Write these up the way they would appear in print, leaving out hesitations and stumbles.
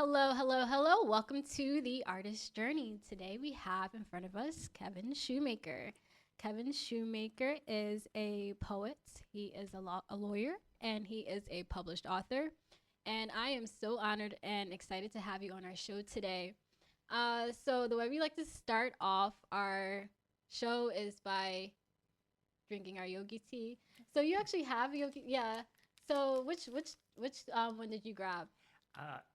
Hello, hello, hello. Welcome to the Artist Journey. Today we have in front of us Kevin Shoemaker. Kevin Shoemaker is a poet, he is a lawyer, and he is a published author. And I am so honored and excited to have you on our show today. So, the way we like to start off our show is by drinking our yogi tea. So, you actually have yogi, yeah. So, which one did you grab?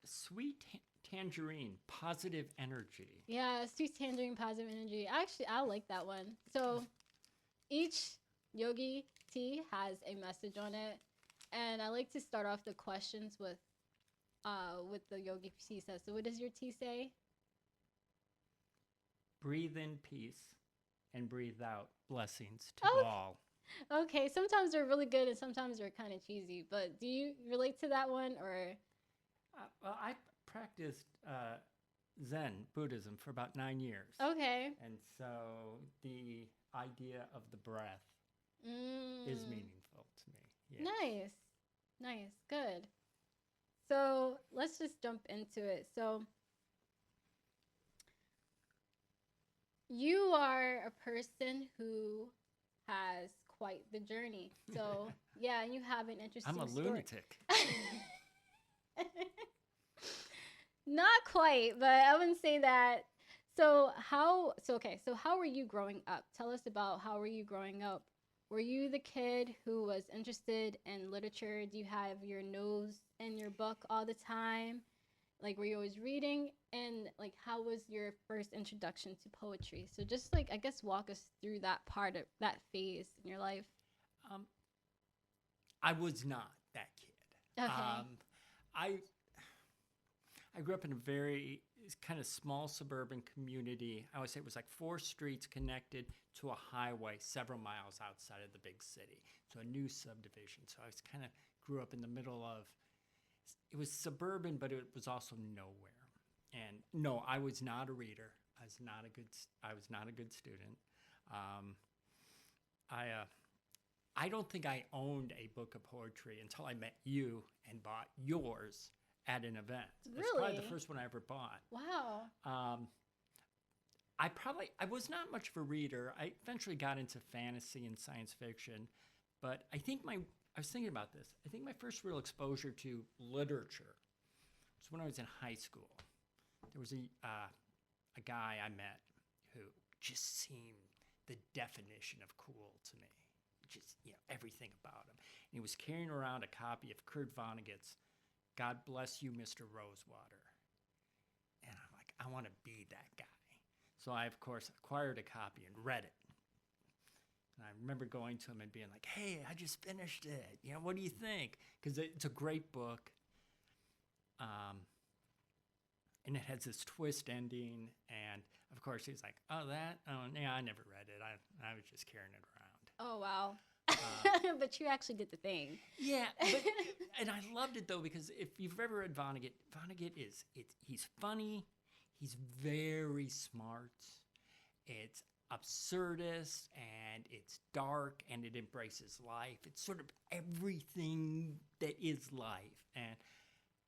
Sweet tangerine, positive energy. Yeah, sweet tangerine positive energy. Actually, I like that one. So each yogi tea has a message on it, and I like to start off the questions with the yogi tea says. So what does your tea say? Breathe in peace and breathe out blessings to Oh, all. okay. Sometimes they're really good, and sometimes they're kind of cheesy. But do you relate to that one, or Well, I practiced Zen Buddhism for about 9 years. okay? And so the idea of the breath is Mm, meaningful to me. Yes. nice, nice, good. So let's just jump into it. So you are a person who has quite the journey. So yeah, and you have an interesting I'm a story. lunatic. Not quite, but I wouldn't say that. So how were you growing up? Tell us about how were you growing up? Were you the kid who was interested in literature? Do you have your nose in your book all the time? Like were you always reading? And like how was your first introduction to poetry? So just like I guess walk us through that part of that phase in your life. Um, I was not that kid. Okay. I I grew up in a very kind of small suburban community. I would say it was like four streets connected to a highway several miles outside of the big city. So a new subdivision. So I was kind of grew up in the middle of it was suburban, but it was also nowhere. And no, I was not a reader. I was not a good student. Um, I I don't think I owned a book of poetry until I met you and bought yours at an event. It's probably the Really? first one I ever bought. Wow. Um, I was not much of a reader. I eventually got into fantasy and science fiction, but I was thinking about this. I think my first real exposure to literature was when I was in high school. There was a guy I met who just seemed the definition of cool to me. Just everything about him. And he was carrying around a copy of Kurt Vonnegut's "God Bless You, Mr. Rosewater," and I'm like, I want to be that guy. So I, of course, acquired a copy and read it. And I remember going to him and being like, "Hey, I just finished it. What do you think?" Because it's a great book. Um, and it has this twist ending. And of course, he's like, "Oh, that? Oh, yeah, I never read it. I was just carrying it around." Oh wow. Uh, But you actually did the thing. yeah, and I loved it though because if you've ever read Vonnegut, he's funny, he's very smart, it's absurdist and it's dark and it embraces life. It's sort of everything that is life, and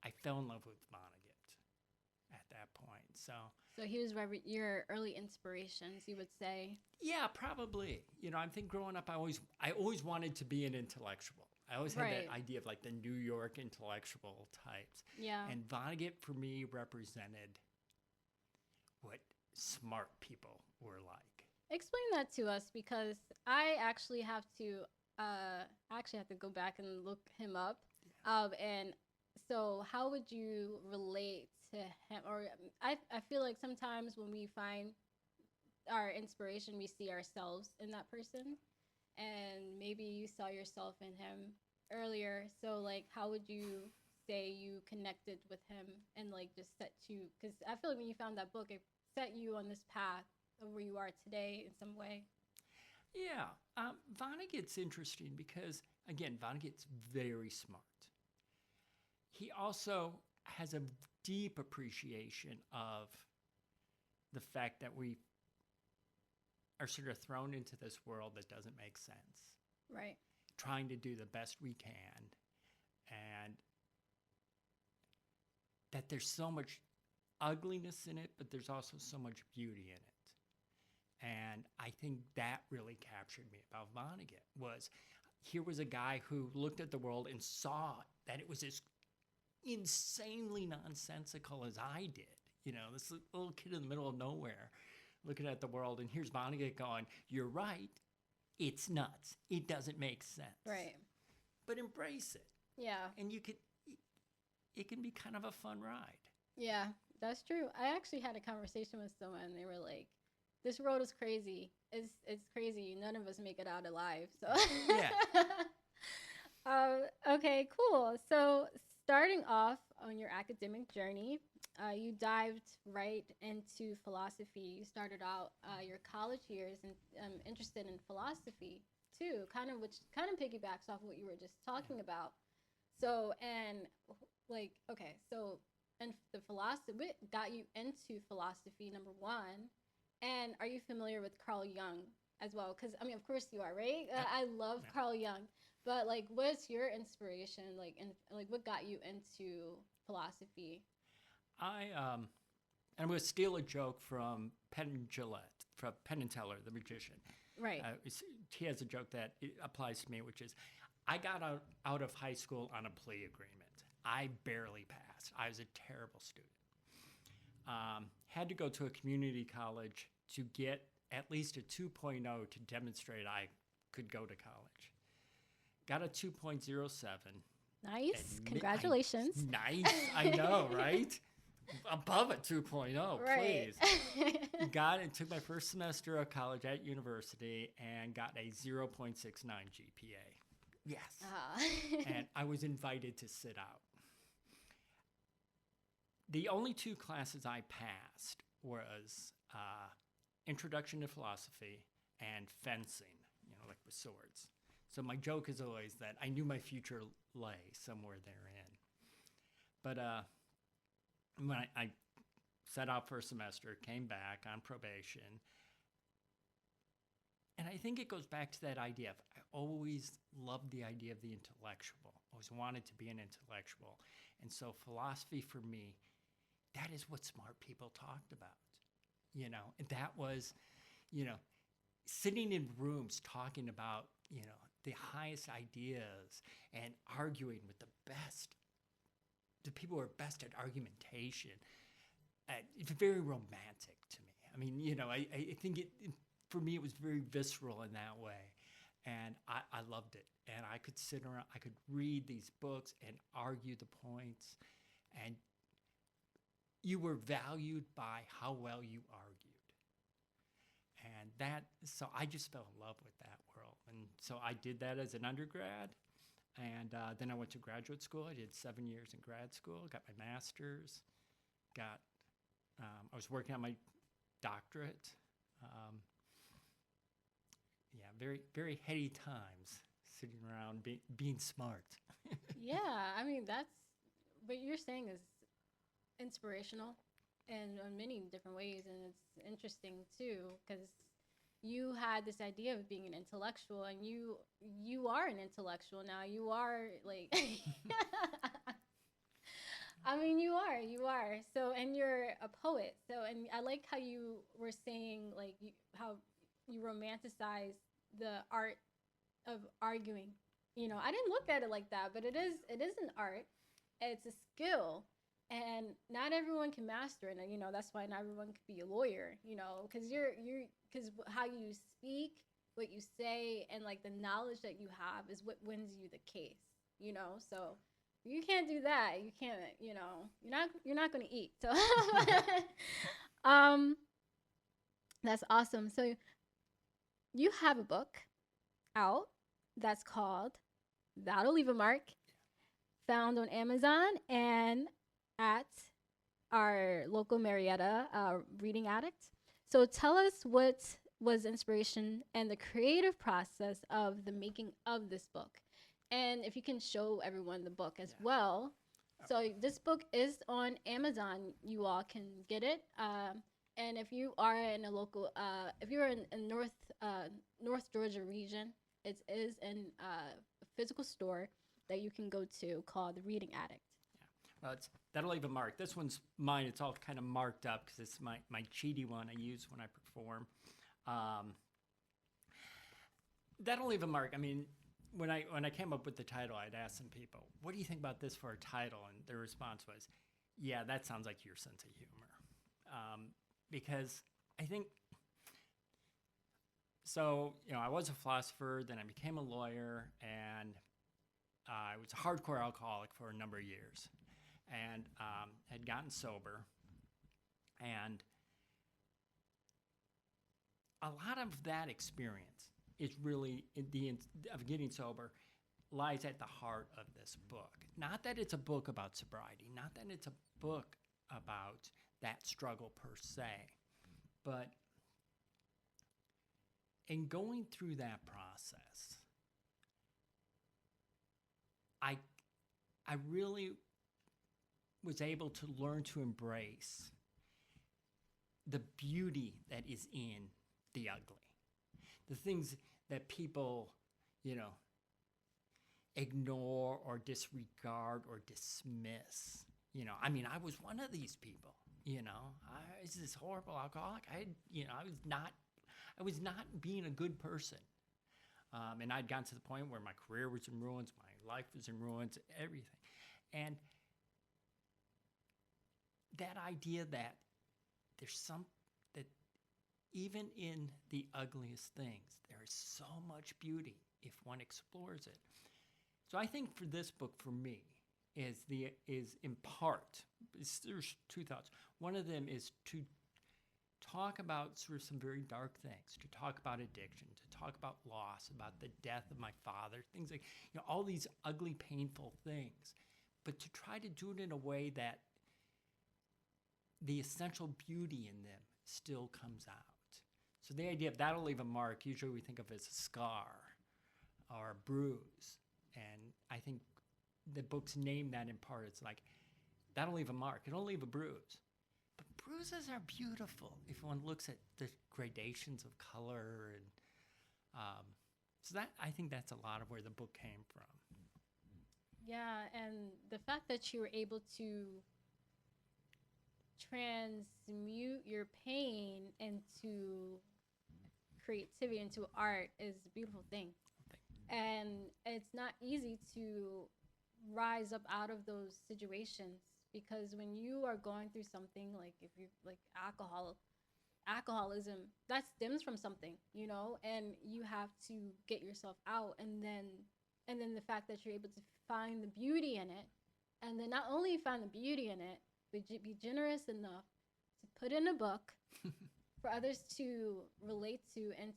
I fell in love with Vonnegut at that point. So So he was your early inspirations, you would say. yeah, probably. I think growing up, I always wanted to be an intellectual. I always had Right. that idea of like the New York intellectual types, Yeah. and Vonnegut for me represented what smart people were like. Explain that to us because I actually have to go back and look him up. And so how would you relate to him? Or I feel like sometimes when we find our inspiration, we see ourselves in that person. And maybe you saw yourself in him earlier. So like how would you say you connected with him and like just set you because I feel like when you found that book it set you on this path of where you are today in some way. Yeah, Vonnegut's interesting because again, Vonnegut's very smart. He also has a deep appreciation of the fact that we are sort of thrown into this world that doesn't make sense, Right. trying to do the best we can. And that there's so much ugliness in it, but there's also so much beauty in it. And I think that really captured me about Vonnegut. Was here was a guy who looked at the world and saw that it was as insanely nonsensical as I did. You know, this little kid in the middle of nowhere looking at the world, and here's Vonnegut going, "You're right, it's nuts. It doesn't make sense. Right. But embrace it." Yeah. And it can be kind of a fun ride. Yeah, that's true. I actually had a conversation with someone, and they were like, "This world is crazy. It's crazy. None of us make it out alive." So Yeah. Okay, cool. So starting off on your academic journey, you dived right into philosophy. You started out your college years and interested in philosophy too, which kind of piggybacks off what you were just talking about. So and the philosophy, what got you into philosophy, number one? And are you familiar with Carl Jung as well? Because I mean, of course you are, right? I love Carl Jung, but like, what's your inspiration? What got you into philosophy? I'm going to steal a joke from Penn and Teller, the magician. Right. He has a joke that applies to me, which is, I got out of high school on a plea agreement. I barely passed. I was a terrible student. Had to go to a community college to get at least a 2.0 to demonstrate I could go to college. Got a 2.07. Nice. Congratulations. Nice. I know, right? Above a 2.0, right. Please. Got it. Took my first semester of college at university and got a 0.69 GPA. Yes. And I was invited to sit out. The only two classes I passed was Introduction to Philosophy and fencing, like with swords. So my joke is always that I knew my future lay somewhere therein. But when I set out for a semester, came back on probation, and I think it goes back to that idea of I always loved the idea of the intellectual. Always wanted to be an intellectual. And so philosophy for me, that is what smart people talked about. And that was, sitting in rooms talking about, the highest ideas and arguing with the people who are best at argumentation. It's very romantic to me. I mean, I think for me, it was very visceral in that way. And I loved it. And I could sit around, I could read these books and argue the points. And you were valued by how well you argued. And so I just fell in love with that world. And so I did that as an undergrad. And then I went to graduate school. I did 7 years in grad school, got my master's, I was working on my doctorate. Very, very heady times sitting around being smart. Yeah, I mean, what you're saying is inspirational in many different ways, and it's interesting too, because you had this idea of being an intellectual, and you are an intellectual now. You are like, I mean, you are. So, and you're a poet. So, and I like how you were saying, like, how you romanticize the art of arguing. I didn't look at it like that, but it is an art. It's a skill, and not everyone can master it. And that's why not everyone can be a lawyer. Because because how you speak, what you say, and like the knowledge that you have is what wins you the case. So you can't do that. You can't. You're not going to eat. So, that's awesome. So you have a book out that's called That'll Leave a Mark, found on Amazon and at our local Marietta Reading Addict. So tell us what was inspiration and the creative process of the making of this book. And if you can show everyone the book as well. So this book is on Amazon. You all can get it. And if you are in a local, if you're in North Georgia region, it is in a physical store that you can go to called The Reading Addict. Yeah. Well, That'll leave a mark. This one's mine. It's all kind of marked up because it's my cheaty one I use when I perform. That'll leave a mark. I mean, when I came up with the title, I'd ask some people, "What do you think about this for a title?" And their response was, "Yeah, that sounds like your sense of humor," because I think. So, I was a philosopher, then I became a lawyer, and I was a hardcore alcoholic for a number of years, and had gotten sober. And a lot of that experience is really, of getting sober, lies at the heart of this book. Not that it's a book about sobriety, not that it's a book about that struggle per se, but in going through that process, I really was able to learn to embrace the beauty that is in the ugly, the things that people, ignore or disregard or dismiss. I mean, I was one of these people. I was this horrible alcoholic. I was not being a good person. And I'd gotten to the point where my career was in ruins, my life was in ruins, everything. And that idea that that even in the ugliest things, there is so much beauty if one explores it. So I think for this book, for me, is in part, there's two thoughts. One of them is to talk about sort of some very dark things, to talk about addiction, to talk about loss, about the death of my father, things like, all these ugly, painful things, but to try to do it in a way that the essential beauty in them still comes out. So the idea of that'll leave a mark, usually we think of as a scar or a bruise. And I think the book's named that in part. It's like, that'll leave a mark. It'll leave a bruise. But bruises are beautiful if one looks at the gradations of color. And so I think that's a lot of where the book came from. Yeah, and the fact that you were able to transmute your pain into creativity, into art, is a beautiful thing. And it's not easy to rise up out of those situations, because when you are going through something, like if you're like alcoholism, that stems from something, and you have to get yourself out, and then the fact that you're able to find the beauty in it, and then not only find the beauty in it, but be generous enough to put in a book for others to relate to, and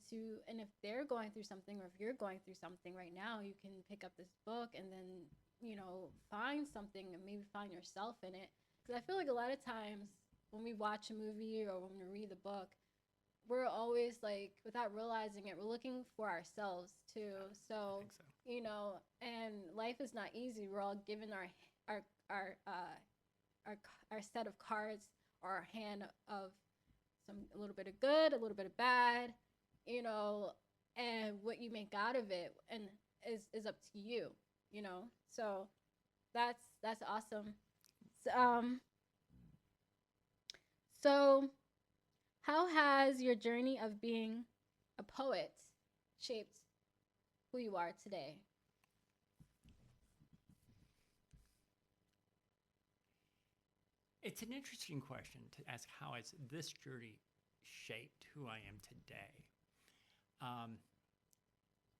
if they're going through something, or if you're going through something right now, you can pick up this book and then find something and maybe find yourself in it. Because I feel like a lot of times when we watch a movie or when we read the book, we're always like, without realizing it, we're looking for ourselves too. So, and life is not easy. We're all given our set of cards, or our hand of a little bit of good, a little bit of bad, and what you make out of it and is up to you, So that's awesome. So how has your journey of being a poet shaped who you are today? It's an interesting question to ask, how has this journey shaped who I am today?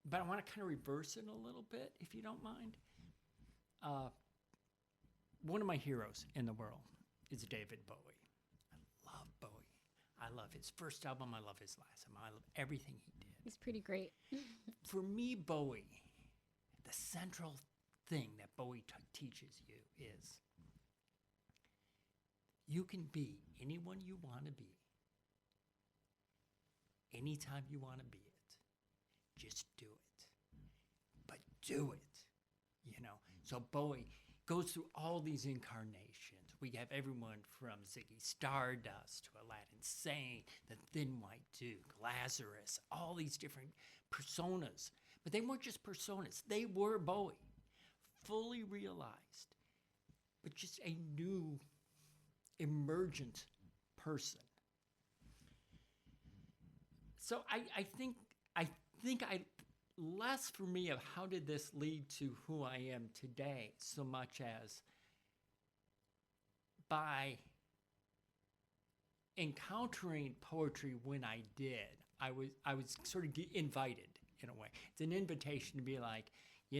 But I want to kind of reverse it a little bit, if you don't mind. One of my heroes in the world is David Bowie. I love Bowie. I love his first album. I love his last album. I love everything he did. He's pretty great. For me, Bowie, the central thing that Bowie teaches you is you can be anyone you want to be, anytime you want to be it. Just do it. But do it, So Bowie goes through all these incarnations. We have everyone from Ziggy Stardust to Aladdin Sane, the Thin White Duke, Lazarus, all these different personas. But they weren't just personas. They were Bowie, fully realized. but just a new emergent person. So I think less for me of how did this lead to who I am today, so much as by encountering poetry when I did, I was sort of invited in a way. It's an invitation to be like, do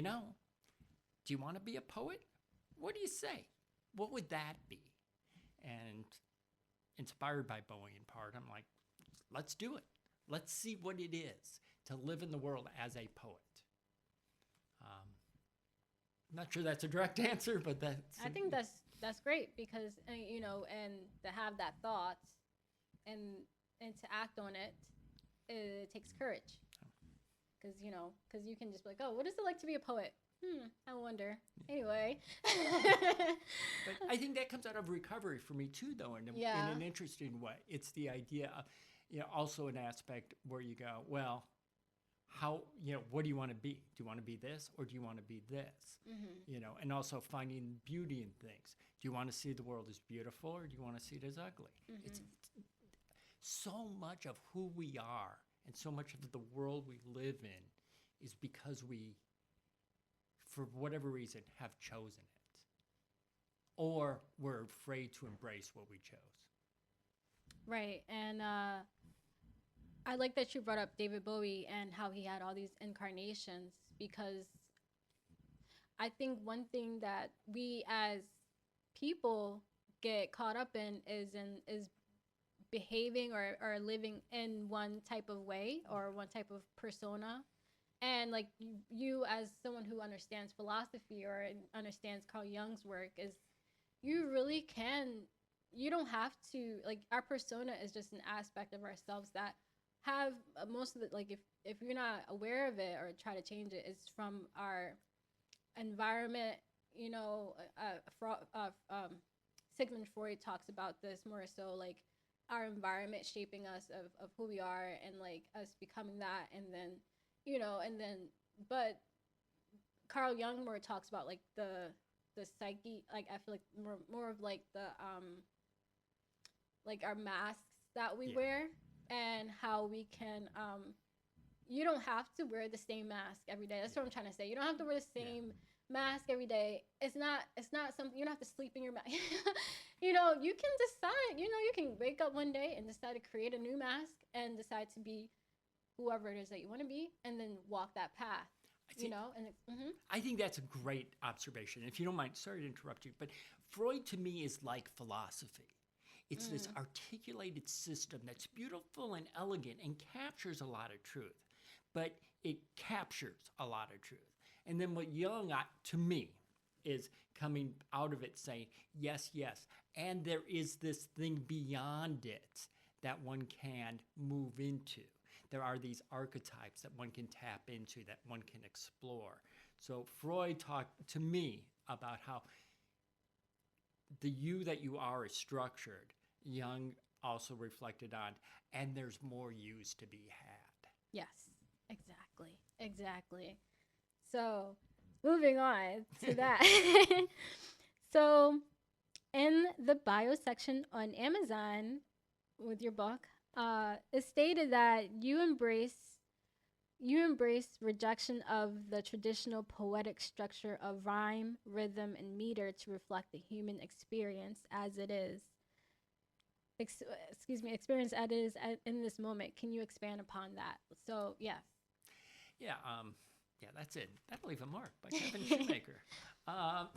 you want to be a poet? What do you say? What would that be? And inspired by Bowie in part, I'm like, let's do it. Let's see what it is to live in the world as a poet. I'm not sure that's a direct answer, but I think that's great because and to have that thought and to act on it, it takes courage. Because you can just be like, oh, what is it like to be a poet? I wonder. Anyway. But I think that comes out of recovery for me too, though, in an interesting way. It's the idea of, also an aspect where you go, well, how, what do you want to be? Do you want to be this or do you want to be this? Mm-hmm. And also finding beauty in things. Do you want to see the world as beautiful or do you want to see it as ugly? Mm-hmm. It's so much of who we are and so much of the world we live in is because we, for whatever reason, have chosen it. Or we're afraid to embrace what we chose. Right. And I like that you brought up David Bowie and how he had all these incarnations, because I think one thing that we as people get caught up in is behaving or living in one type of way or one type of persona. And like you as someone who understands philosophy or understands Carl Jung's work, is you really can, you don't have to, like, our persona is just an aspect of ourselves that have most of it, like if you're not aware of it or try to change it, it's from our environment. Sigmund Freud talks about this more so, like our environment shaping us of who we are and like us becoming that, and then but Carl Jung more talks about like the psyche, like I feel like more of like the like our masks that we wear, and how we can you don't have to wear the same mask every day. That's what I'm trying to say. You don't have to wear the same mask every day. It's not something, you don't have to sleep in your mask. You can decide, you can wake up one day and decide to create a new mask and decide to be whoever it is that you want to be, and then walk that path. I think that's a great observation. If you don't mind, sorry to interrupt you, but Freud to me is like philosophy. It's this articulated system that's beautiful and elegant and captures a lot of truth, but it captures a lot of truth. And then what Jung, to me, is coming out of it saying, yes, and there is this thing beyond it that one can move into. There are these archetypes that one can tap into, that one can explore. So Freud talked to me about how the you that you are is structured. Jung also reflected on, and there's more yous to be had. Yes, exactly. So moving on to that. So in the bio section on Amazon with your book, it's stated that you embrace rejection of the traditional poetic structure of rhyme, rhythm, and meter to reflect the human experience as it is. Experience as it is in this moment. Can you expand upon that? So, yes. Yeah, that's it. That'll leave a mark by Kevin Shoemaker. I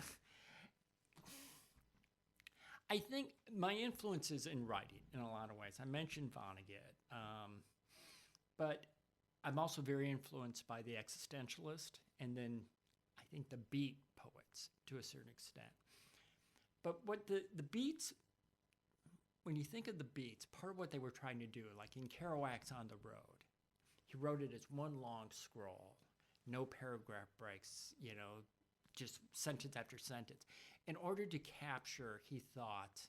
think my influences in writing in a lot of ways. I mentioned Vonnegut, but I'm also very influenced by the existentialist, and then I think the beat poets to a certain extent. But what the beats, when you think of the beats, part of what they were trying to do, like in Kerouac's On the Road, he wrote it as one long scroll, no paragraph breaks, just sentence after sentence, in order to capture, he thought,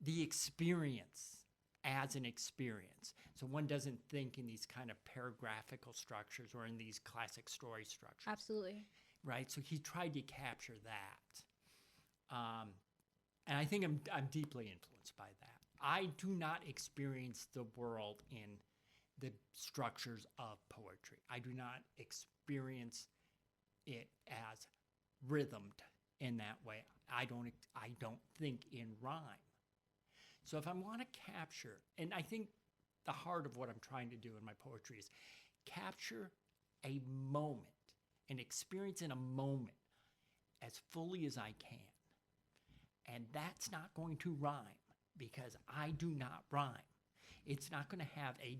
the experience as an experience. So one doesn't think in these kind of paragraphical structures or in these classic story structures. Absolutely. Right? So he tried to capture that. And I think I'm deeply influenced by that. I do not experience the world in the structures of poetry. I do not experience it as rhythmed in that way. I don't think in rhyme. So if I want to capture, and I think the heart of what I'm trying to do in my poetry is capture a moment, an experience in a moment as fully as I can. And that's not going to rhyme because I do not rhyme. It's not going to have a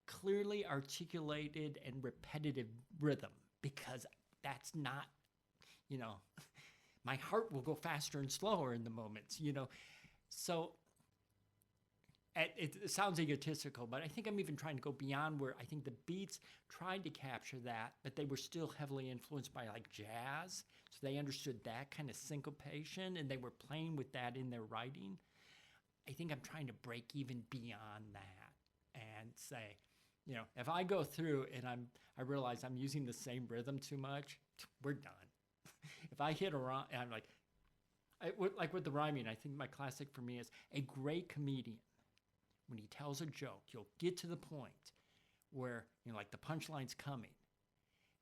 clearly articulated and repetitive rhythm because that's not, my heart will go faster and slower in the moments, So it sounds egotistical, but I think I'm even trying to go beyond where I think the beats tried to capture that, but they were still heavily influenced by like jazz. So they understood that kind of syncopation and they were playing with that in their writing. I think I'm trying to break even beyond that and say, if I go through and I realize I'm using the same rhythm too much, we're done. If I hit a rhyme, I'm like with the rhyming, I think my classic for me is a great comedian. When he tells a joke, you'll get to the point where, like the punchline's coming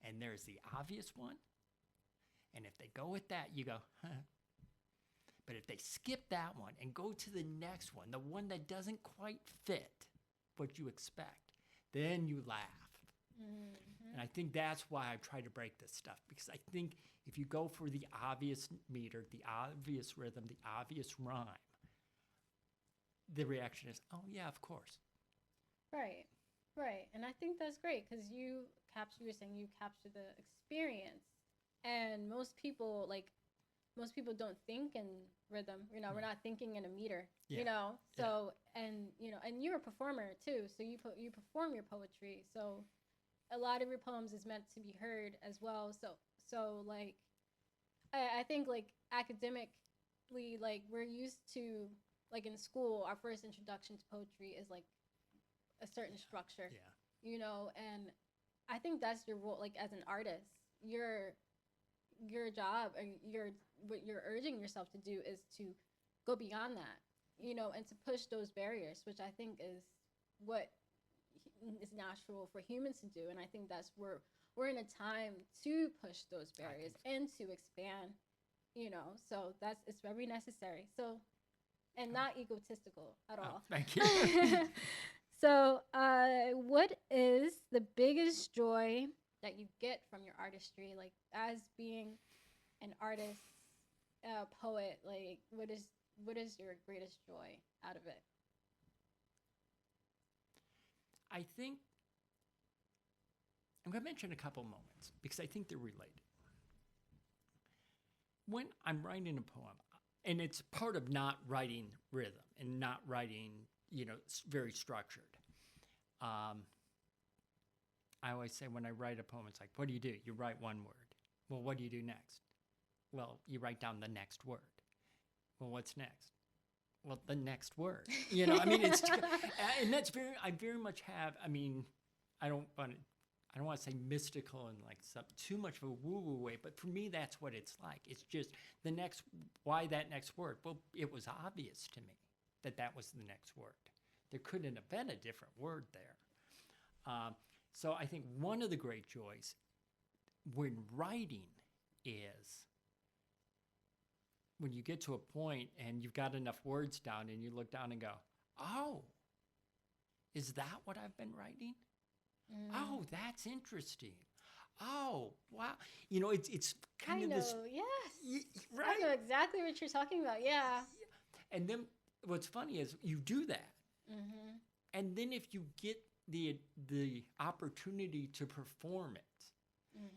and there's the obvious one. And if they go with that, you go, huh. But if they skip that one and go to the next one, the one that doesn't quite fit what you expect, then you laugh. Mm-hmm. And I think that's why I try to break this stuff, because I think if you go for the obvious meter, the obvious rhythm, the obvious rhyme, the reaction is, oh, yeah, of course. Right. And I think that's great because you were saying you capture the experience. And most people don't think in rhythm. We're not thinking in a meter, So, and you're a performer too. So you perform your poetry. So a lot of your poems is meant to be heard as well. So like, I think like academically, like we're used to, like in school, our first introduction to poetry is like a certain structure, and I think that's your role, like as an artist, your job and what you're urging yourself to do is to go beyond that, and to push those barriers, which I think is what is natural for humans to do. And I think that's where we're in a time to push those barriers and to expand, so it's very necessary. So, and not egotistical at all. Thank you. So, what is the biggest joy that you get from your artistry? Like, as being an artist, a poet, like, what is your greatest joy out of it? I think I'm going to mention a couple moments because I think they're related. When I'm writing a poem, and it's part of not writing rhythm and not writing, very structured. I always say when I write a poem, it's like, what do? You write one word. Well, what do you do next? Well, you write down the next word. Well, what's next? Well, the next word. It's and that's I very much have. I don't want to say mystical and like too much of a woo-woo way, but for me, that's what it's like. It's just why that next word? Well, it was obvious to me that was the next word. There couldn't have been a different word there. So I think one of the great joys when writing is when you get to a point and you've got enough words down and you look down and go, oh, is that what I've been writing? Oh, that's interesting. Oh, wow. It's kind of this. Yes. Right? I know exactly what you're talking about. Yeah. And then what's funny is you do that. Mm-hmm. And then if you get the opportunity to perform it,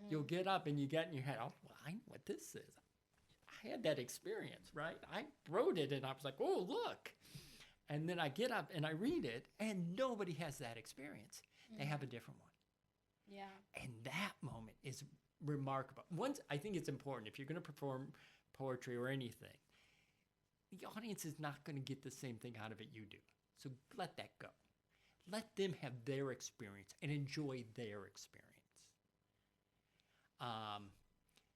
you'll get up and you get in your head, oh, well, I know what this is. I had that experience, right? I wrote it and I was like, oh, look. And then I get up and I read it and nobody has that experience. They have a different one. Yeah. And that moment is remarkable. I think it's important if you're going to perform poetry or anything, the audience is not going to get the same thing out of it you do. So let that go. Let them have their experience and enjoy their experience.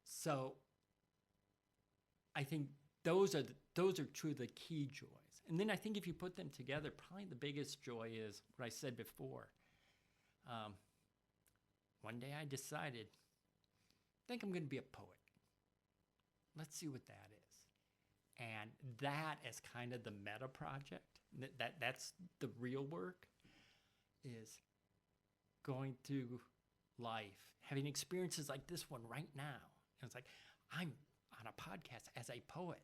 So I think those are two of the key joys. And then I think if you put them together, probably the biggest joy is what I said before. One day I decided, I think I'm going to be a poet. Let's see what that is. And that is kind of the meta project. That's the real work, is going through life, having experiences like this one right now. And it's like, I'm on a podcast as a poet.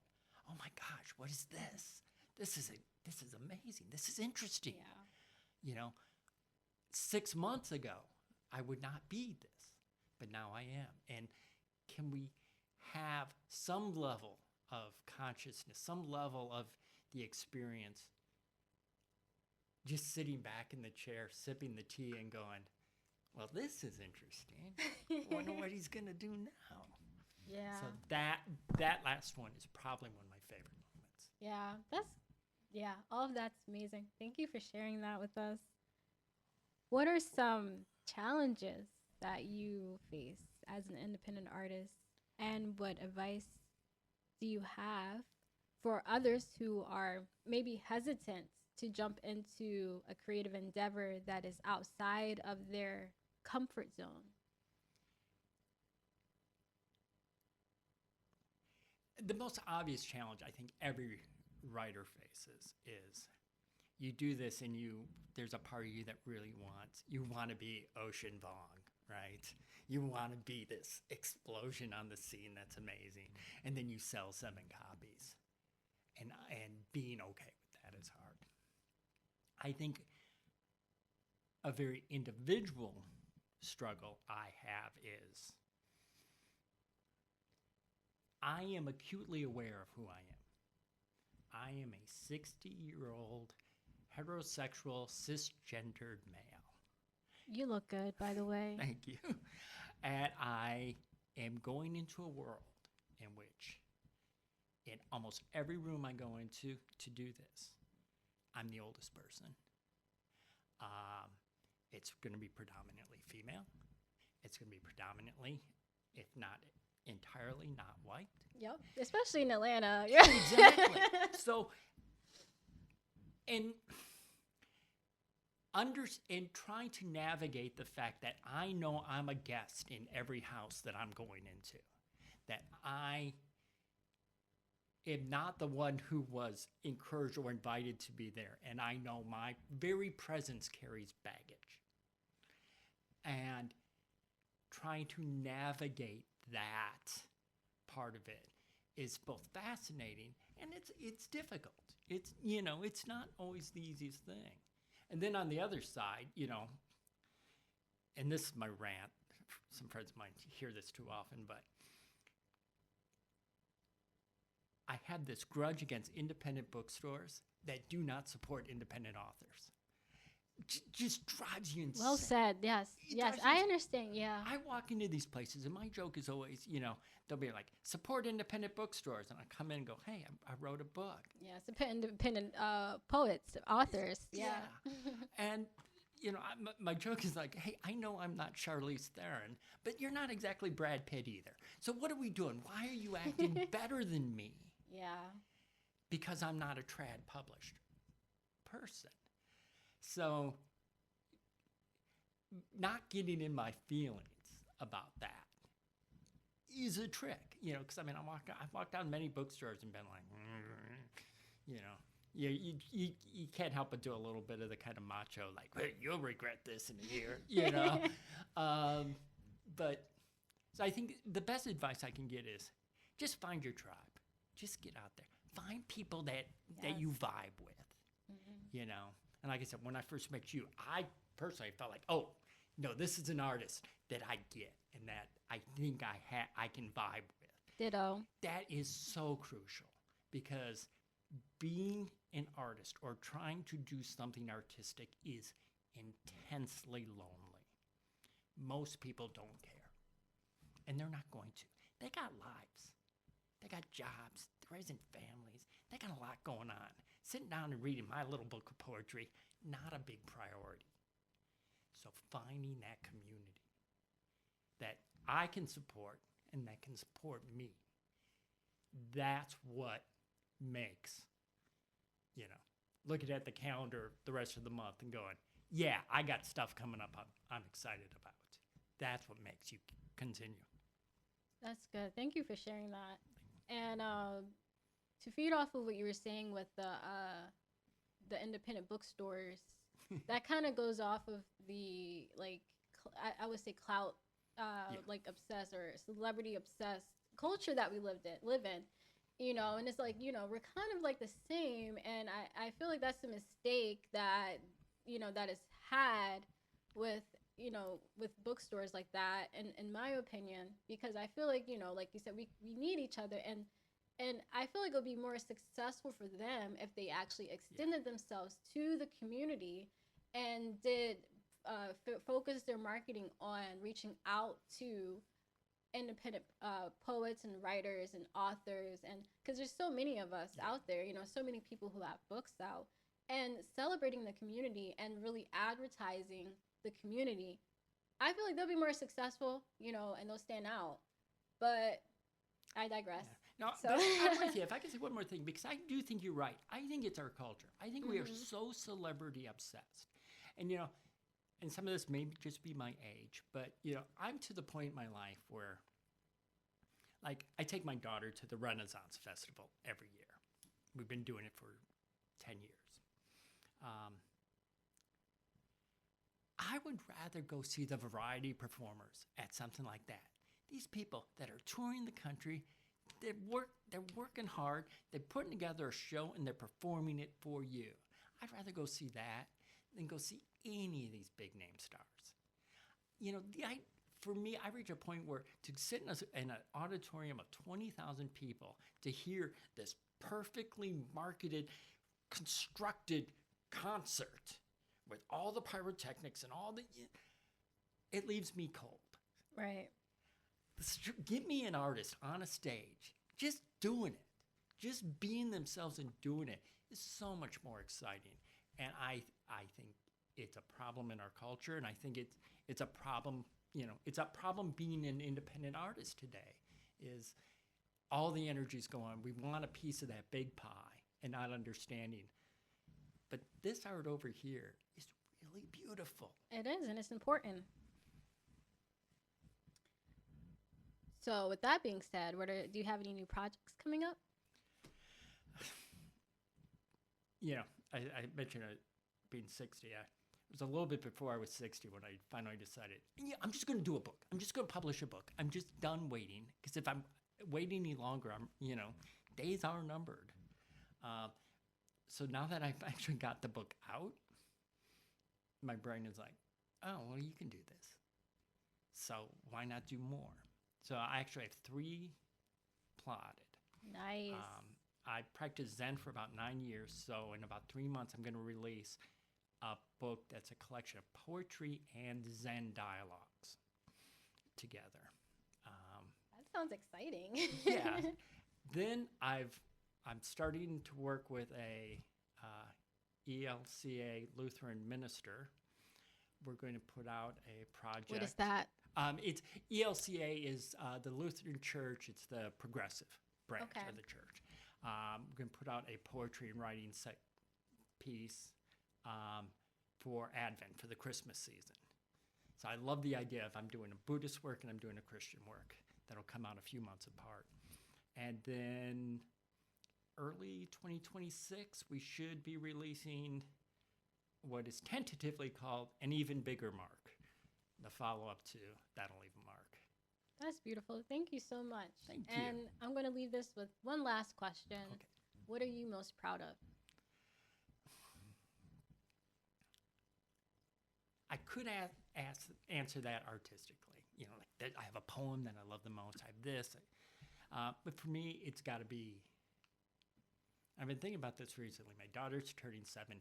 Oh my gosh, what is this? This is amazing. This is interesting. Yeah. You know, 6 months ago, I would not be this, but now I am. And can we have some level of consciousness, some level of the experience, just sitting back in the chair, sipping the tea and going, well, this is interesting. Wonder what he's going to do now. Yeah. So that last one is probably one of my favorite moments. All of that's amazing. Thank you for sharing that with us. What are some challenges that you face as an independent artist, and what advice do you have for others who are maybe hesitant to jump into a creative endeavor that is outside of their comfort zone? The most obvious challenge I think every writer faces is you do this and there's a part of you that really you want to be Ocean Vuong, right? You want to be this explosion on the scene that's amazing, and then you sell 7 copies, and being okay with that is hard. I think a very individual struggle I have is I am acutely aware of who I am. I am a 60-year-old heterosexual cisgendered male. You look good, by the way. Thank you. And I am going into a world in which, in almost every room I go into to do this, I'm the oldest person. It's going to be predominantly female. It's going to be predominantly, if not entirely, not white. Yep, especially in Atlanta. Exactly. So, and trying to navigate the fact that I know I'm a guest in every house that I'm going into, that I am not the one who was encouraged or invited to be there, and I know my very presence carries baggage. And trying to navigate that part of it is both fascinating and it's difficult. It's not always the easiest thing. And then on the other side, and this is my rant, some friends might hear this too often, but I have this grudge against independent bookstores that do not support independent authors. Just drives you insane. Well said. Yes. Yes, I understand. Yeah. I walk into these places, and my joke is always, they'll be like, support independent bookstores. And I come in and go, hey, I wrote a book. Yeah, support independent poets, authors. Yeah. And, my joke is like, hey, I know I'm not Charlize Theron, but you're not exactly Brad Pitt either. So what are we doing? Why are you acting better than me? Yeah. Because I'm not a trad published person. So not getting in my feelings about that is a trick, because I've walked down many bookstores and been like, you can't help but do a little bit of the kind of macho, like, well, you'll regret this in a year, But so I think the best advice I can get is just find your tribe. Just get out there. Find people that you vibe with, And like I said, when I first met you, I personally felt like, oh, no, this is an artist that I get and that I think I can vibe with. Ditto. That is so crucial, because being an artist or trying to do something artistic is intensely lonely. Most people don't care, and they're not going to. They got lives. They got jobs. They're raising families. They got a lot going on. Sitting down and reading my little book of poetry, not a big priority. So finding that community that I can support and that can support me, that's what makes, looking at the calendar the rest of the month and going, yeah, I got stuff coming up I'm excited about. That's what makes you continue. That's good. Thank you for sharing that. And to feed off of what you were saying with the independent bookstores, that kind of goes off of the I would say clout like obsessed or celebrity obsessed culture that we live in. And it's like, we're kind of like the same, and I feel like that's a mistake that that is had with with bookstores like that, in my opinion, because I feel like, like you said, we need each other, and I feel like it would be more successful for them if they actually extended themselves to the community and did focus their marketing on reaching out to independent poets and writers and authors, and because there's so many of us out there, so many people who have books out, and celebrating the community and really advertising the community. I feel like they'll be more successful, and they'll stand out. But I digress. No, but I'm with you. If I can say one more thing, because I do think you're right. I think it's our culture. I think we are so celebrity obsessed. And, and some of this may just be my age, but, I'm to the point in my life where, like, I take my daughter to the Renaissance Festival every year. We've been doing it for 10 years. I would rather go see the variety performers at something like that. These people that are touring the country, they're working hard, they're putting together a show, and they're performing it for you. I'd rather go see that than go see any of these big name stars. For me, I reach a point where to sit in an auditorium of 20,000 people to hear this perfectly marketed, constructed concert with all the pyrotechnics and it leaves me cold. Right. Give me an artist on a stage, just doing it, just being themselves and doing it is so much more exciting. And I think it's a problem in our culture, and I think it's a problem. It's a problem being an independent artist today. Is all the energy's going. We want a piece of that big pie, and not understanding. But this art over here is really beautiful. It is, and it's important. So with that being said, do you have any new projects coming up? I mentioned being 60. It was a little bit before I was 60 when I finally decided, I'm just going to do a book. I'm just going to publish a book. I'm just done waiting, because if I'm waiting any longer, days are numbered. So now that I've actually got the book out, my brain is like, oh, well, you can do this. So why not do more? So I actually have 3 plotted. Nice. I practiced Zen for about 9 years. So in about 3 months, I'm going to release a book that's a collection of poetry and Zen dialogues together. That sounds exciting. Yeah. Then I'm starting to work with a ELCA Lutheran minister. We're going to put out a project. What is that? It's ELCA is the Lutheran Church. It's the progressive branch of the church. We're going to put out a poetry and writing piece for Advent, for the Christmas season. So I love the idea of I'm doing a Buddhist work and I'm doing a Christian work. That'll come out a few months apart. And then early 2026, we should be releasing what is tentatively called An Even Bigger Mark, the follow-up to That'll Leave a Mark. That's beautiful. Thank you so much. Thank you. And I'm going to leave this with one last question. Okay. What are you most proud of? I could answer that artistically. Like that I have a poem that I love the most. I have this. But for me, it's got to be, I've been thinking about this recently. My daughter's turning 17.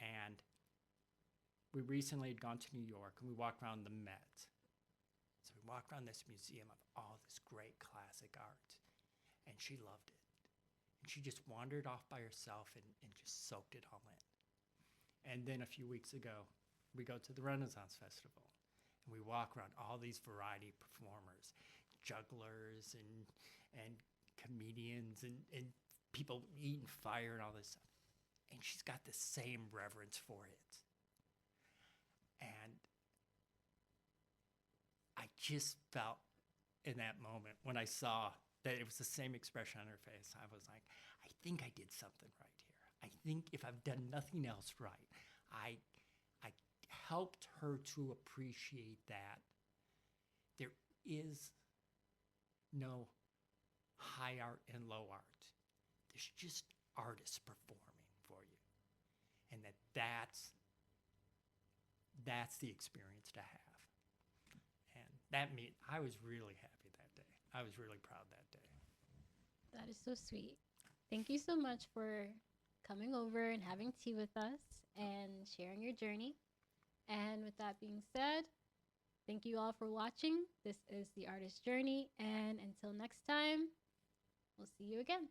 And we recently had gone to New York, and we walked around the Met. So we walked around this museum of all this great classic art. And she loved it. And she just wandered off by herself and just soaked it all in. And then a few weeks ago, we go to the Renaissance Festival. And we walk around all these variety performers, jugglers and comedians and people eating fire and all this stuff. And she's got the same reverence for it. And I just felt in that moment when I saw that it was the same expression on her face, I was like, I think I did something right here. I think if I've done nothing else right, I helped her to appreciate that there is no high art and low art. There's just artists performing for you. And that's the experience to have. And I was really happy that day. I was really proud that day. That is so sweet. Thank you so much for coming over and having tea with us and sharing your journey. And with that being said, thank you all for watching. This is The Artist's Journey. And until next time, we'll see you again.